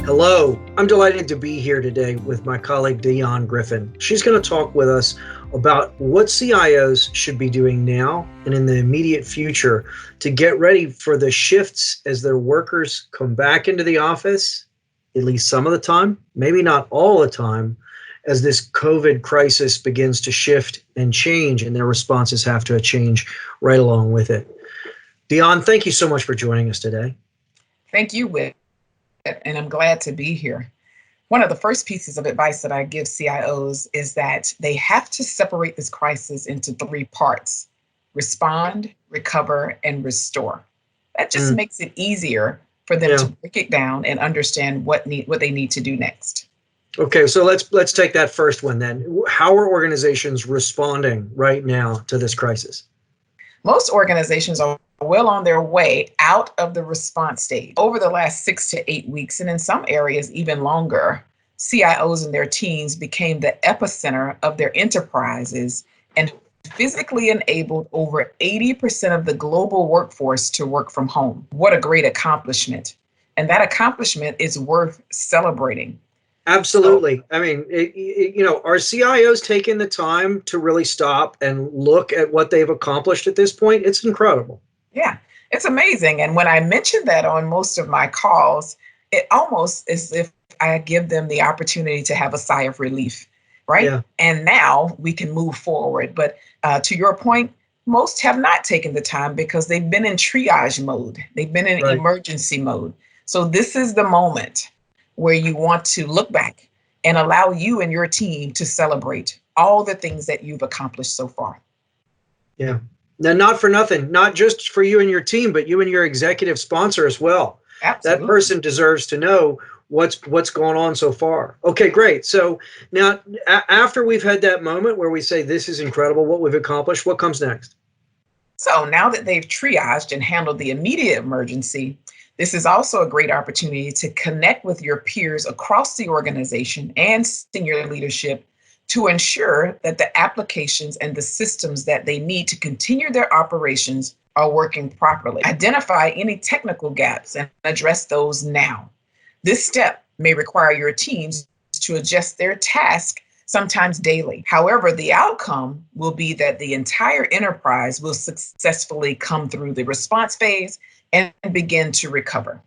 Hello, I'm delighted to be here today with my colleague Deonn Griffin. She's going to talk with us about what CIOs should be doing now and in the immediate future to get ready for the shifts as their workers come back into the office, at least some of the time, maybe not all the time, as this COVID crisis begins to shift and change and their responses have to change right along with it. Deonn, thank you so much for joining us today. Thank you, Whit, and I'm glad to be here. One of the first pieces of advice that I give CIOs is that they have to separate this crisis into three parts: respond, recover, and restore. That just makes it easier for them to break it down and understand what they need to do next. Okay, so let's take that first one then. How are organizations responding right now to this crisis? Most organizations are well on their way out of the response stage. Over the last 6 to 8 weeks, and in some areas even longer, CIOs and their teams became the epicenter of their enterprises and physically enabled over 80% of the global workforce to work from home. What a great accomplishment. And that accomplishment is worth celebrating. Absolutely. I mean, are CIOs taking the time to really stop and look at what they've accomplished at this point? It's incredible. Yeah, it's amazing. And when I mention that on most of my calls, it almost is if I give them the opportunity to have a sigh of relief, right? Yeah. And now we can move forward. But to your point, most have not taken the time because they've been in triage mode. They've been in emergency mode. So this is the moment where you want to look back and allow you and your team to celebrate all the things that you've accomplished so far. Yeah. Now, not for nothing, not just for you and your team, but you and your executive sponsor as well. Absolutely. That person deserves to know what's going on so far. Okay, great. So now, after we've had that moment where we say, this is incredible, what we've accomplished, what comes next? So now that they've triaged and handled the immediate emergency, this is also a great opportunity to connect with your peers across the organization and senior leadership to ensure that the applications and the systems that they need to continue their operations are working properly. Identify any technical gaps and address those now. This step may require your teams to adjust their task, sometimes daily. However, the outcome will be that the entire enterprise will successfully come through the response phase and begin to recover.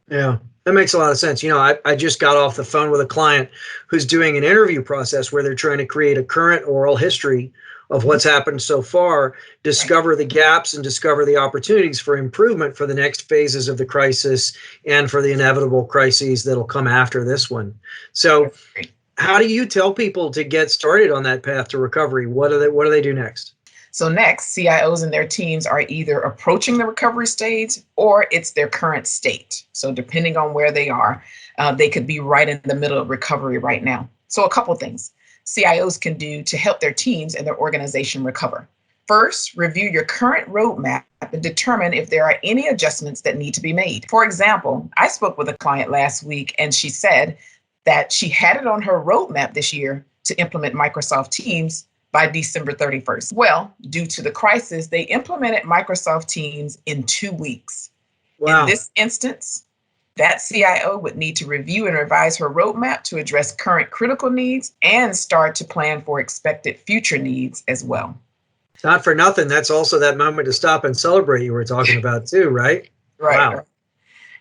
Yeah, that makes a lot of sense. I just got off the phone with a client who's doing an interview process where they're trying to create a current oral history of what's happened so far, discover the gaps and discover the opportunities for improvement for the next phases of the crisis and for the inevitable crises that'll come after this one. So how do you tell people to get started on that path to recovery? What do they do next? So next, CIOs and their teams are either approaching the recovery stage or it's their current state. So depending on where they are, they could be right in the middle of recovery right now. So a couple things CIOs can do to help their teams and their organization recover. First, review your current roadmap and determine if there are any adjustments that need to be made. For example, I spoke with a client last week and she said that she had it on her roadmap this year to implement Microsoft Teams by December 31st. Well, due to the crisis, they implemented Microsoft Teams in 2 weeks. Wow. In this instance, that CIO would need to review and revise her roadmap to address current critical needs and start to plan for expected future needs as well. Not for nothing, that's also that moment to stop and celebrate you were talking about too, right? Right. Wow.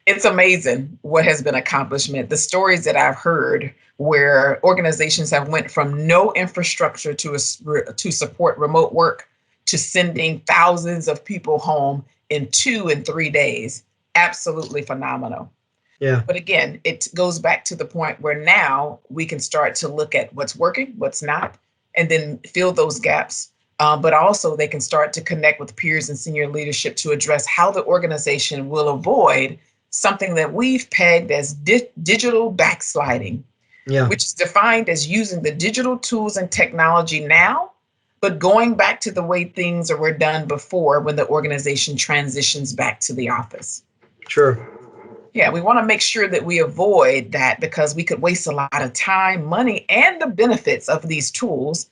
It's amazing what has been accomplishment. The stories that I've heard where organizations have went from no infrastructure to support remote work to sending thousands of people home in 2 and 3 days. Absolutely phenomenal. Yeah. But again, it goes back to the point where now we can start to look at what's working, what's not, and then fill those gaps. But also they can start to connect with peers and senior leadership to address how the organization will avoid something that we've pegged as digital backsliding, which is defined as using the digital tools and technology now, but going back to the way things were done before when the organization transitions back to the office. Sure. Yeah, we want to make sure that we avoid that because we could waste a lot of time, money, and the benefits of these tools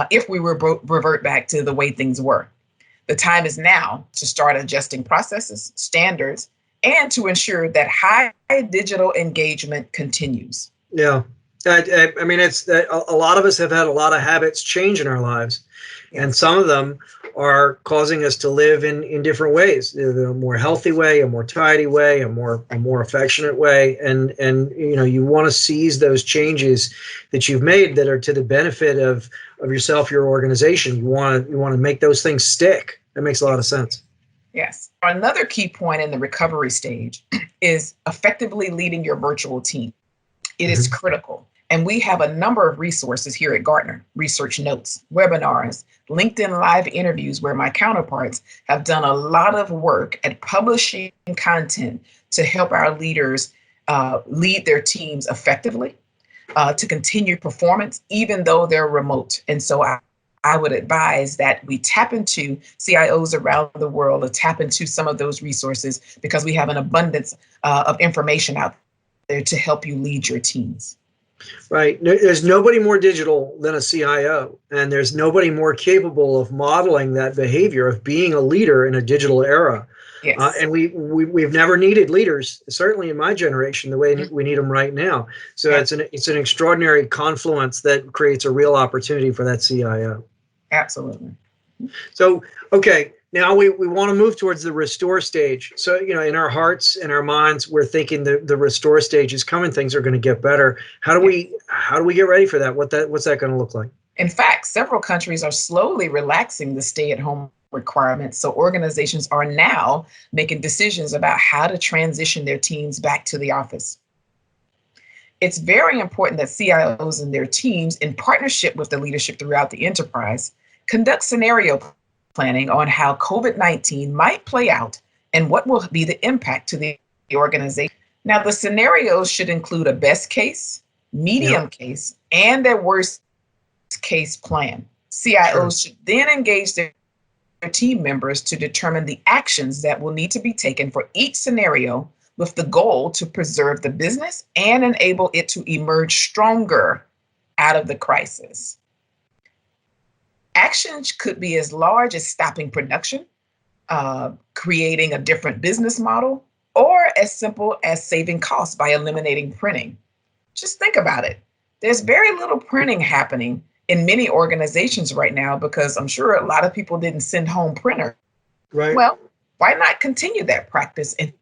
if we revert back to the way things were. The time is now to start adjusting processes, standards, and to ensure that high digital engagement continues. Yeah. I mean, it's a lot of us have had a lot of habits change in our lives, and some of them are causing us to live in different ways, a more healthy way, a more tidy way, a more affectionate way. And you want to seize those changes that you've made that are to the benefit of yourself, your organization. You want to make those things stick. That makes a lot of sense. Yes. Another key point in the recovery stage is effectively leading your virtual team. It is critical. And we have a number of resources here at Gartner, research notes, webinars, LinkedIn live interviews, where my counterparts have done a lot of work at publishing content to help our leaders lead their teams effectively, to continue performance, even though they're remote. And so I would advise that we tap into CIOs around the world, or tap into some of those resources, because we have an abundance of information out there to help you lead your teams. Right. There's nobody more digital than a CIO, and there's nobody more capable of modeling that behavior of being a leader in a digital era. Yes. And we've never needed leaders, certainly in my generation, the way we need them right now. So it's an extraordinary confluence that creates a real opportunity for that CIO. Absolutely. So, okay. Now we want to move towards the restore stage. So, in our hearts and our minds, we're thinking the restore stage is coming. Things are going to get better. How do we get ready for that? What's that going to look like? In fact, several countries are slowly relaxing the stay-at-home requirements. So organizations are now making decisions about how to transition their teams back to the office. It's very important that CIOs and their teams, in partnership with the leadership throughout the enterprise, conduct scenario planning on how COVID-19 might play out and what will be the impact to the organization. Now, the scenarios should include a best case, medium case, and their worst case plan. CIOs should then engage their team members to determine the actions that will need to be taken for each scenario, with the goal to preserve the business and enable it to emerge stronger out of the crisis. Actions could be as large as stopping production, creating a different business model, or as simple as saving costs by eliminating printing. Just think about it. There's very little printing happening in many organizations right now, because I'm sure a lot of people didn't send home printers. Right. Well, why not continue that practice and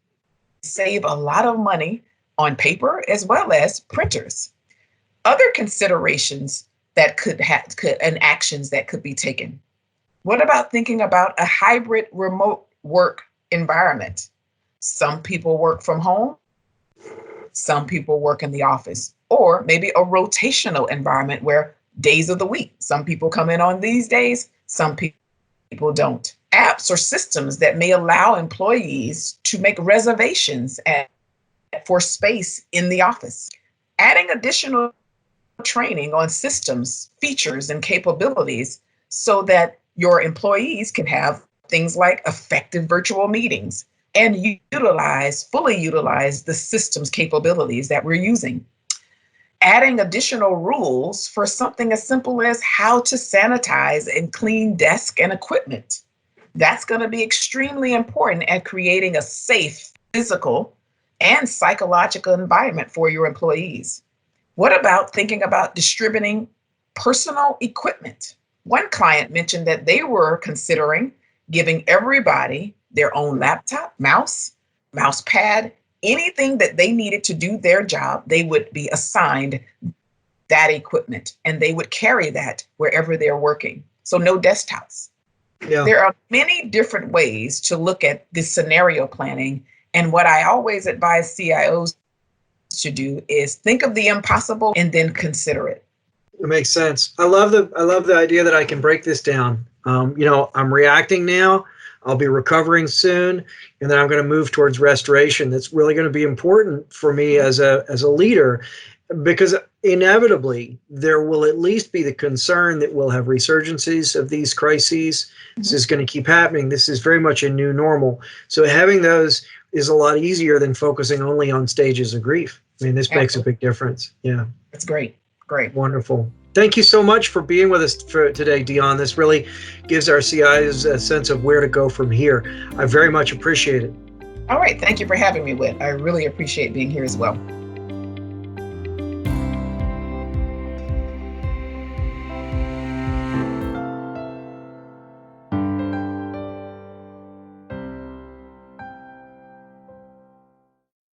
save a lot of money on paper as well as printers? Other considerations that and actions that could be taken. What about thinking about a hybrid remote work environment? Some people work from home, some people work in the office, or maybe a rotational environment where days of the week, some people come in on these days, some people don't. Apps or systems that may allow employees to make reservations for space in the office. Adding additional training on systems, features, and capabilities so that your employees can have things like effective virtual meetings and fully utilize the system's capabilities that we're using. Adding additional rules for something as simple as how to sanitize and clean desk and equipment. That's going to be extremely important at creating a safe physical and psychological environment for your employees. What about thinking about distributing personal equipment? One client mentioned that they were considering giving everybody their own laptop, mouse pad, anything that they needed to do their job. They would be assigned that equipment and they would carry that wherever they're working. So no desktops. Yeah. There are many different ways to look at this scenario planning. And what I always advise CIOs to do is think of the impossible and then consider it. It makes sense. I love the idea that I can break this down. I'm reacting now. I'll be recovering soon, and then I'm going to move towards restoration. That's really going to be important for me as a leader, because inevitably there will at least be the concern that we'll have resurgences of these crises. Mm-hmm. This is going to keep happening. This is very much a new normal. So having those is a lot easier than focusing only on stages of grief. I mean, this makes a big difference. Yeah. That's great. Great. Wonderful. Thank you so much for being with us for today, Deonn. This really gives our CIOs a sense of where to go from here. I very much appreciate it. All right. Thank you for having me, Whit. I really appreciate being here as well.